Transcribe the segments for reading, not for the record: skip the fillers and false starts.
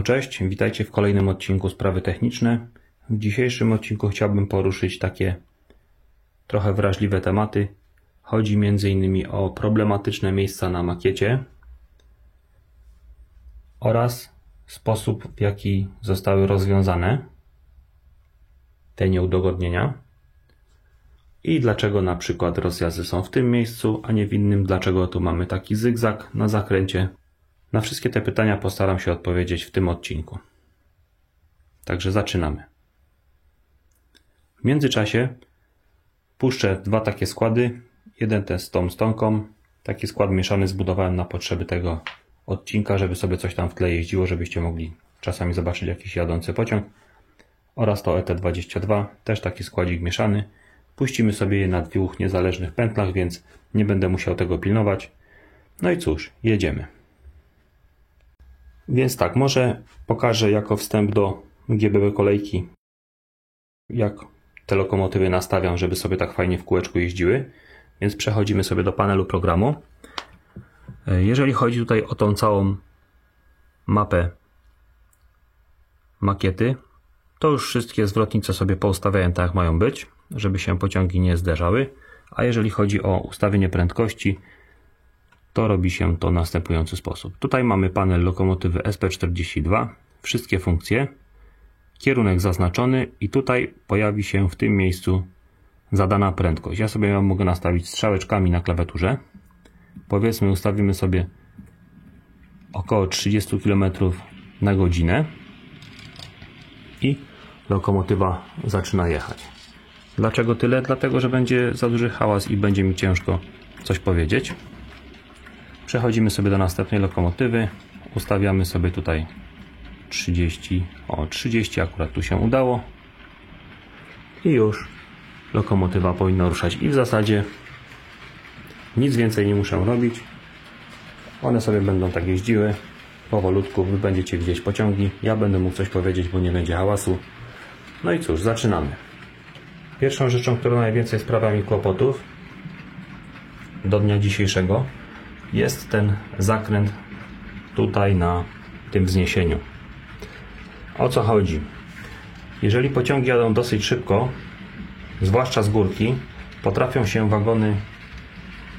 No cześć, witajcie w kolejnym odcinku Sprawy Techniczne. W dzisiejszym odcinku chciałbym poruszyć takie trochę wrażliwe tematy. Chodzi m.in. o problematyczne miejsca na makiecie oraz sposób, w jaki zostały rozwiązane te nieudogodnienia i dlaczego na przykład rozjazdy są w tym miejscu, a nie w innym, dlaczego tu mamy taki zygzak na zakręcie. Na wszystkie te pytania postaram się odpowiedzieć w tym odcinku. Także zaczynamy. W międzyczasie puszczę dwa takie składy. Jeden ten z tą stonką. Taki skład mieszany zbudowałem na potrzeby tego odcinka, żeby sobie coś tam w tle jeździło, żebyście mogli czasami zobaczyć jakiś jadący pociąg. Oraz to ET22, też taki składzik mieszany. Puścimy sobie je na dwóch niezależnych pętlach, więc nie będę musiał tego pilnować. No i cóż, jedziemy. Więc tak, może pokażę jako wstęp do GBB kolejki, jak te lokomotywy nastawiam, żeby sobie tak fajnie w kółeczku jeździły. Więc przechodzimy sobie do panelu programu. Jeżeli chodzi tutaj o tą całą mapę makiety, to już wszystkie zwrotnice sobie poustawiałem tak jak mają być, żeby się pociągi nie zderzały. A jeżeli chodzi o ustawienie prędkości, to robi się to w następujący sposób. Tutaj mamy panel lokomotywy SP42, wszystkie funkcje, kierunek zaznaczony i tutaj pojawi się w tym miejscu zadana prędkość. Ja sobie ją mogę nastawić strzałeczkami na klawiaturze. Powiedzmy, ustawimy sobie około 30 km na godzinę i lokomotywa zaczyna jechać. Dlaczego tyle? Dlatego, że będzie za duży hałas i będzie mi ciężko coś powiedzieć. Przechodzimy sobie do następnej lokomotywy. Ustawiamy sobie tutaj 30. O, 30 akurat tu się udało. I już lokomotywa powinna ruszać. I w zasadzie nic więcej nie muszę robić. One sobie będą tak jeździły. Powolutku wy będziecie widzieć pociągi. Ja będę mógł coś powiedzieć, bo nie będzie hałasu. No i cóż, zaczynamy. Pierwszą rzeczą, która najwięcej sprawia mi kłopotów do dnia dzisiejszego, jest ten zakręt tutaj na tym wzniesieniu. O co chodzi? Jeżeli pociągi jadą dosyć szybko, zwłaszcza z górki, potrafią się wagony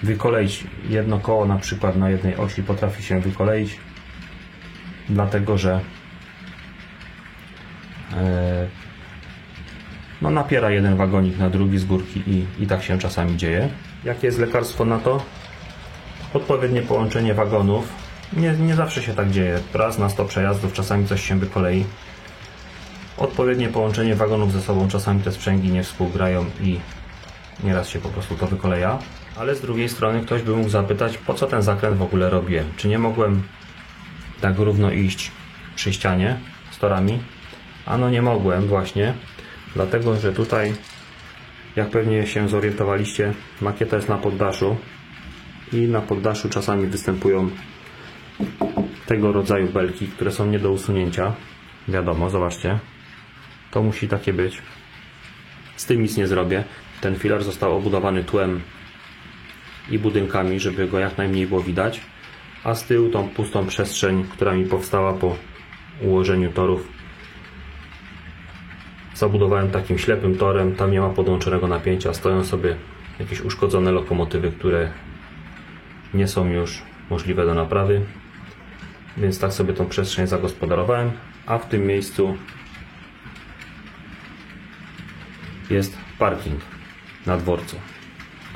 wykoleić. Jedno koło na przykład na jednej osi potrafi się wykoleić, dlatego że napiera jeden wagonik na drugi z górki i tak się czasami dzieje. Jakie jest lekarstwo na to? Odpowiednie połączenie wagonów. Nie zawsze się tak dzieje. Raz na 100 przejazdów czasami coś się wykolei. Odpowiednie połączenie wagonów ze sobą. Czasami te sprzęgi nie współgrają i nieraz się po prostu to wykoleja. Ale z drugiej strony ktoś by mógł zapytać, po co ten zakręt w ogóle robię? Czy nie mogłem tak równo iść przy ścianie z torami? Ano nie mogłem właśnie. Dlatego, że tutaj, jak pewnie się zorientowaliście, makieta jest na poddaszu. I na poddaszu czasami występują tego rodzaju belki, które są nie do usunięcia. Wiadomo, zobaczcie. To musi takie być. Z tym nic nie zrobię. Ten filar został obudowany tłem i budynkami, żeby go jak najmniej było widać. A z tyłu tą pustą przestrzeń, która mi powstała po ułożeniu torów, zabudowałem takim ślepym torem. Tam nie ma podłączonego napięcia. Stoją sobie jakieś uszkodzone lokomotywy, które nie są już możliwe do naprawy, więc tak sobie tą przestrzeń zagospodarowałem, a w tym miejscu jest parking na dworcu.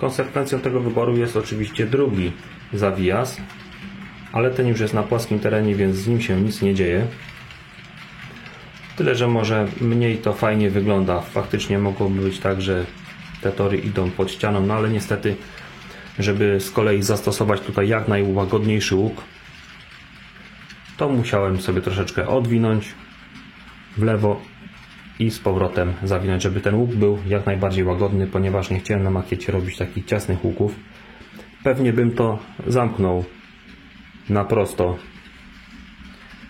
Konsekwencją tego wyboru jest oczywiście drugi zawijas, ale ten już jest na płaskim terenie, więc z nim się nic nie dzieje. Tyle, że może mniej to fajnie wygląda. Faktycznie mogłoby być tak, że te tory idą pod ścianą, no ale niestety, żeby z kolei zastosować tutaj jak najłagodniejszy łuk, to musiałem sobie troszeczkę odwinąć w lewo i z powrotem zawinąć, żeby ten łuk był jak najbardziej łagodny, ponieważ nie chciałem na makiecie robić takich ciasnych łuków. Pewnie bym to zamknął na prosto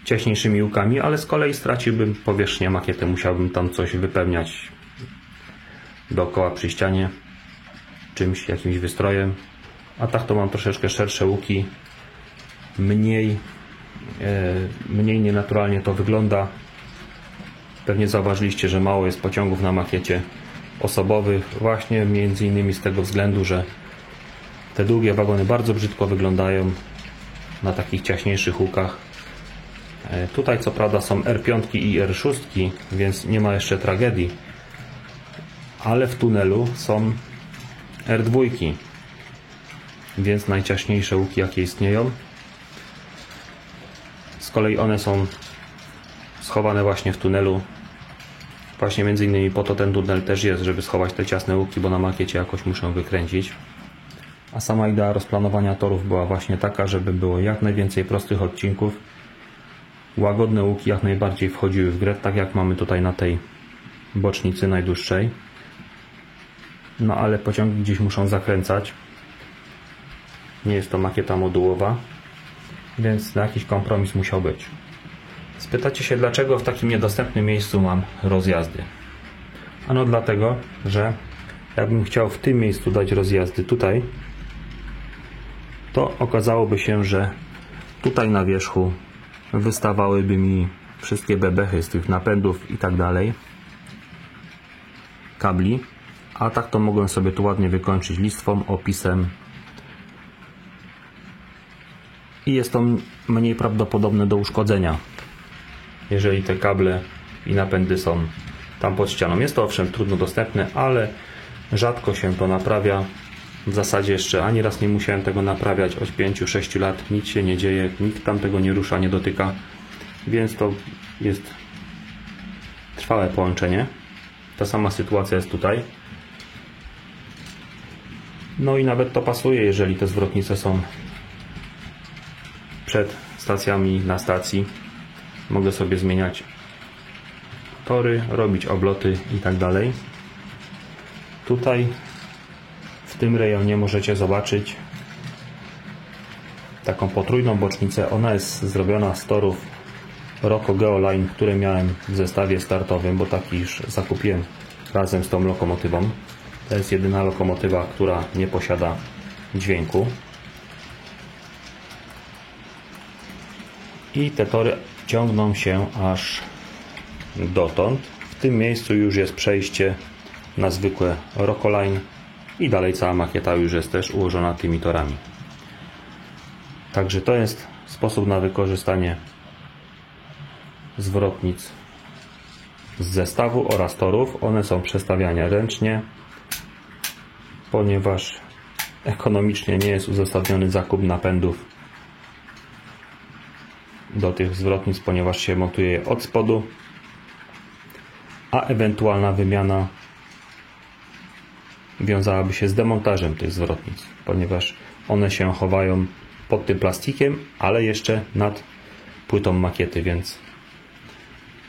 ciaśniejszymi łukami, ale z kolei straciłbym powierzchnię makiety, musiałbym tam coś wypełniać dookoła przy ścianie czymś, jakimś wystrojem. A tak to mam troszeczkę szersze łuki, mniej mniej nienaturalnie to wygląda. Pewnie zauważyliście, że mało jest pociągów na makiecie osobowych, właśnie między innymi z tego względu, że te długie wagony bardzo brzydko wyglądają na takich ciaśniejszych łukach. Tutaj co prawda są R5 i R6, więc nie ma jeszcze tragedii, ale w tunelu są R2, więc najciaśniejsze łuki jakie istnieją. Z kolei one są schowane właśnie w tunelu. Właśnie między innymi po to ten tunel też jest, żeby schować te ciasne łuki, bo na makiecie jakoś muszę wykręcić. A sama idea rozplanowania torów była właśnie taka, żeby było jak najwięcej prostych odcinków. Łagodne łuki jak najbardziej wchodziły w grę, tak jak mamy tutaj na tej bocznicy najdłuższej. No ale pociągi gdzieś muszą zakręcać. Nie jest to makieta modułowa, więc na jakiś kompromis musiał być. Spytacie się, dlaczego w takim niedostępnym miejscu mam rozjazdy? Ano dlatego, że jakbym chciał w tym miejscu dać rozjazdy tutaj, to okazałoby się, że tutaj na wierzchu wystawałyby mi wszystkie bebechy z tych napędów i tak dalej, kabli, a tak to mogłem sobie tu ładnie wykończyć listwą, opisem i jest to mniej prawdopodobne do uszkodzenia, jeżeli te kable i napędy są tam pod ścianą. Jest to owszem trudno dostępne, ale rzadko się to naprawia. W zasadzie jeszcze ani raz nie musiałem tego naprawiać od 5-6 lat. Nic się nie dzieje, nikt tam tego nie rusza, nie dotyka, więc to jest trwałe połączenie. Ta sama sytuacja jest tutaj. No i nawet to pasuje, jeżeli te zwrotnice są przed stacjami, na stacji. Mogę sobie zmieniać tory, robić obloty i tak dalej. Tutaj w tym rejonie możecie zobaczyć taką potrójną bocznicę. Ona jest zrobiona z torów Rocco Geoline, które miałem w zestawie startowym, bo taki już zakupiłem razem z tą lokomotywą. To jest jedyna lokomotywa, która nie posiada dźwięku. I te tory ciągną się aż dotąd. W tym miejscu już jest przejście na zwykłe Rocco Line i dalej cała makieta już jest też ułożona tymi torami. Także to jest sposób na wykorzystanie zwrotnic z zestawu oraz torów. One są przestawiane ręcznie, ponieważ ekonomicznie nie jest uzasadniony zakup napędów do tych zwrotnic, ponieważ się montuje je od spodu, a ewentualna wymiana wiązałaby się z demontażem tych zwrotnic, ponieważ one się chowają pod tym plastikiem, ale jeszcze nad płytą makiety, więc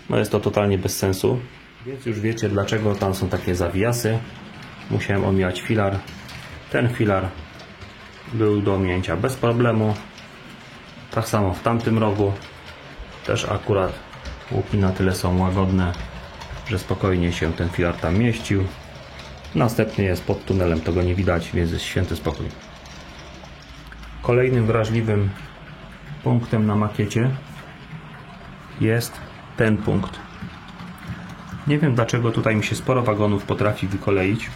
no jest to totalnie bez sensu. Więc już wiecie, dlaczego tam są takie zawijasy. Musiałem omijać filar. Ten filar był do ominięcia bez problemu. Tak samo w tamtym rogu. Też akurat łuki na tyle są łagodne, że spokojnie się ten filar tam mieścił. Następny jest pod tunelem, tego nie widać, więc jest święty spokój. Kolejnym wrażliwym punktem na makiecie jest ten punkt. Nie wiem, dlaczego tutaj mi się sporo wagonów potrafi wykoleić.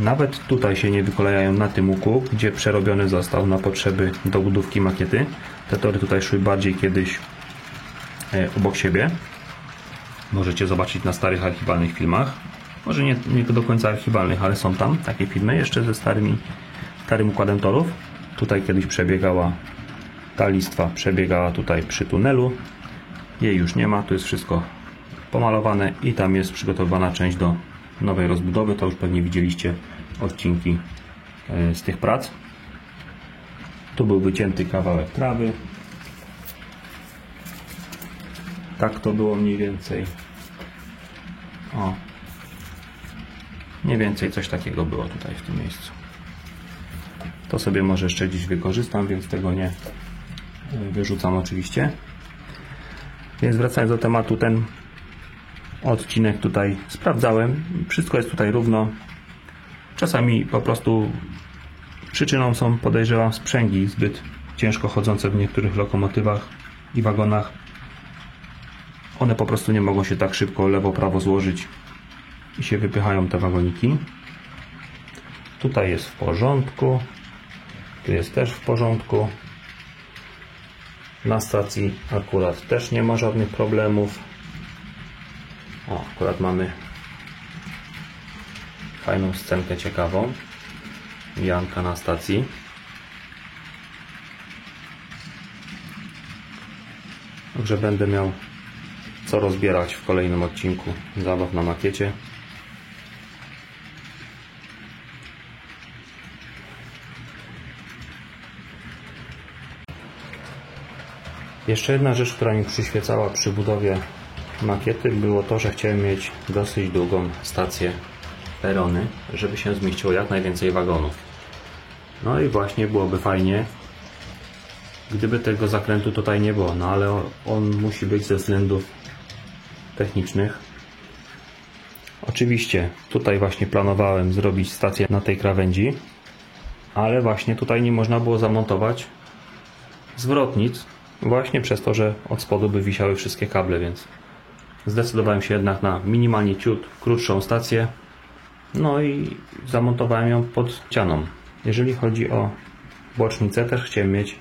Nawet tutaj się nie wykolejają na tym łuku, gdzie przerobiony został na potrzeby dobudówki makiety. Te tory tutaj szły bardziej kiedyś obok siebie. Możecie zobaczyć na starych archiwalnych filmach. Może nie do końca archiwalnych, ale są tam takie filmy jeszcze ze starym układem torów. Tutaj kiedyś przebiegała ta listwa, przebiegała tutaj przy tunelu. Jej już nie ma, tu jest wszystko pomalowane i tam jest przygotowana część do nowej rozbudowy. To już pewnie widzieliście odcinki z tych prac. Tu był wycięty kawałek trawy. Tak to było mniej więcej. O, mniej więcej coś takiego było tutaj w tym miejscu. To sobie może jeszcze dziś wykorzystam, więc tego nie wyrzucam oczywiście. Więc wracając do tematu, ten odcinek tutaj sprawdzałem. Wszystko jest tutaj równo. Czasami po prostu przyczyną są, podejrzewam, sprzęgi zbyt ciężko chodzące w niektórych lokomotywach i wagonach. One po prostu nie mogą się tak szybko lewo-prawo złożyć i się wypychają te wagoniki. Tutaj jest w porządku. Tu jest też w porządku. Na stacji akurat też nie ma żadnych problemów. O, akurat mamy fajną scenkę ciekawą. Janka na stacji. Także będę miał co rozbierać w kolejnym odcinku zabaw na makiecie. Jeszcze jedna rzecz, która mi przyświecała przy budowie makiety, było to, że chciałem mieć dosyć długą stację perony, żeby się zmieściło jak najwięcej wagonów. No i właśnie byłoby fajnie, gdyby tego zakrętu tutaj nie było, no ale on musi być ze względów technicznych. Oczywiście tutaj właśnie planowałem zrobić stację na tej krawędzi, ale właśnie tutaj nie można było zamontować zwrotnic, właśnie przez to, że od spodu by wisiały wszystkie kable, więc zdecydowałem się jednak na minimalnie ciut krótszą stację, no i zamontowałem ją pod ścianą. Jeżeli chodzi o bocznicę, też chciałem mieć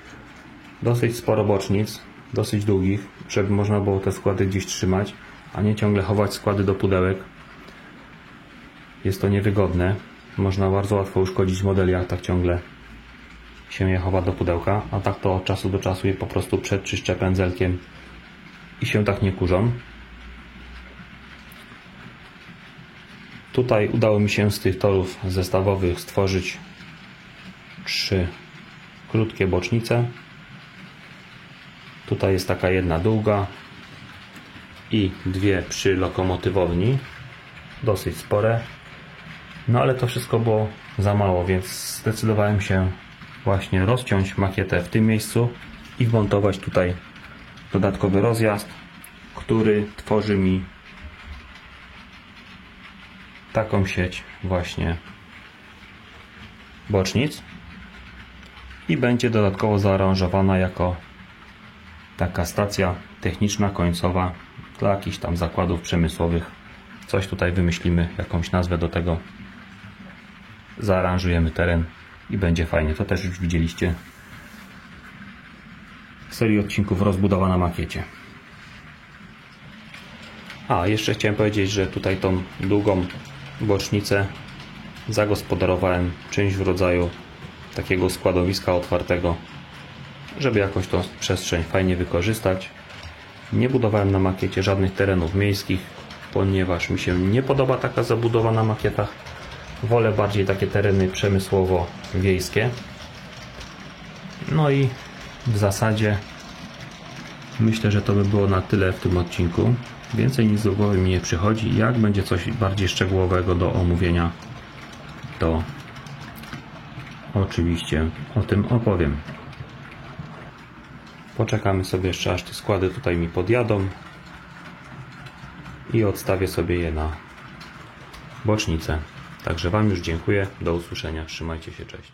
dosyć sporo bocznic, dosyć długich, żeby można było te składy gdzieś trzymać, a nie ciągle chować składy do pudełek. Jest to niewygodne. Można bardzo łatwo uszkodzić model, jak tak ciągle się je chowa do pudełka, a tak to od czasu do czasu je po prostu przeczyszczę pędzelkiem i się tak nie kurzą. Tutaj udało mi się z tych torów zestawowych stworzyć 3 krótkie bocznice. Tutaj jest taka jedna długa i 2 przy lokomotywowni, dosyć spore. No ale to wszystko było za mało, więc zdecydowałem się właśnie rozciąć makietę w tym miejscu i wmontować tutaj dodatkowy rozjazd, który tworzy mi taką sieć właśnie bocznic i będzie dodatkowo zaaranżowana jako taka stacja techniczna końcowa dla jakichś tam zakładów przemysłowych. Coś tutaj wymyślimy, jakąś nazwę do tego, zaaranżujemy teren i będzie fajnie. To też już widzieliście w serii odcinków rozbudowa na makiecie. A, jeszcze chciałem powiedzieć, że tutaj tą długą bocznicę zagospodarowałem czymś w rodzaju takiego składowiska otwartego, żeby jakoś tą przestrzeń fajnie wykorzystać. Nie budowałem na makiecie żadnych terenów miejskich, ponieważ mi się nie podoba taka zabudowa na makietach. Wolę bardziej takie tereny przemysłowo-wiejskie. No i w zasadzie myślę, że to by było na tyle w tym odcinku. Więcej nic do głowy mi nie przychodzi. Jak będzie coś bardziej szczegółowego do omówienia, to oczywiście o tym opowiem. Poczekamy sobie jeszcze, aż te składy tutaj mi podjadą i odstawię sobie je na bocznicę. Także Wam już dziękuję. Do usłyszenia. Trzymajcie się. Cześć.